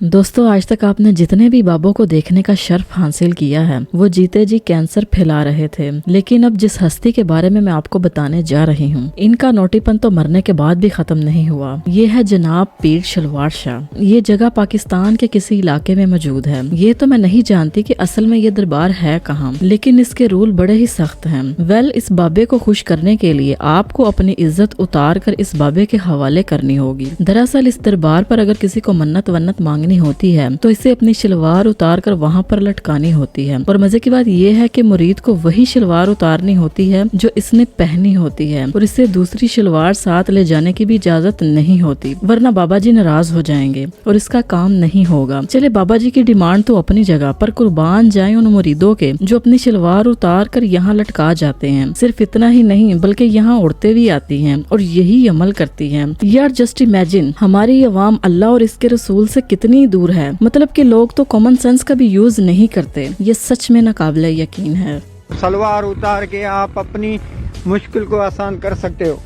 दोस्तों, आज तक आपने जितने भी बाबों को देखने का शर्फ हासिल किया है वो जीते जी कैंसर फैला रहे थे, लेकिन अब जिस हस्ती के बारे में मैं आपको बताने जा रही हूँ, इनका नोटीपन तो मरने के बाद भी खत्म नहीं हुआ। ये है जनाब पीर शलवार शाह। ये जगह पाकिस्तान के किसी इलाके में मौजूद है। ये तो मैं नहीं जानती कि असल में ये दरबार है कहाँ, लेकिन इसके रूल बड़े ही सख्त हैं। वेल, इस बाबे को खुश करने के लिए आपको अपनी इज्जत उतार कर इस बाबे के हवाले करनी होगी। दरअसल इस दरबार पर अगर किसी को मन्नत वन्नत मांगनी होती है तो इसे अपनी शलवार उतार कर वहाँ पर लटकानी होती है। और मजे की बात यह है कि मुरीद को वही शलवार उतारनी होती है जो इसने पहनी होती है, और इसे दूसरी शलवार साथ ले जाने की भी इजाजत नहीं होती, वरना बाबा जी नाराज हो जाएंगे और इसका काम नहीं होगा। चले, बाबा जी की डिमांड तो अपनी जगह, पर कुर्बान जाए उन मुरीदों के जो अपनी शलवार उतार कर यहाँ लटका जाते हैं। सिर्फ इतना ही नहीं बल्कि यहाँ औरतें भी आती हैं और यही अमल करती हैं। यार जस्ट इमेजिन, हमारी अवाम अल्लाह और इसके रसूल से कितनी दूर है। मतलब कि लोग तो कॉमन सेंस का भी यूज नहीं करते। ये सच में नाकाबिले यकीन है। सलवार उतार के आप अपनी मुश्किल को आसान कर सकते हो।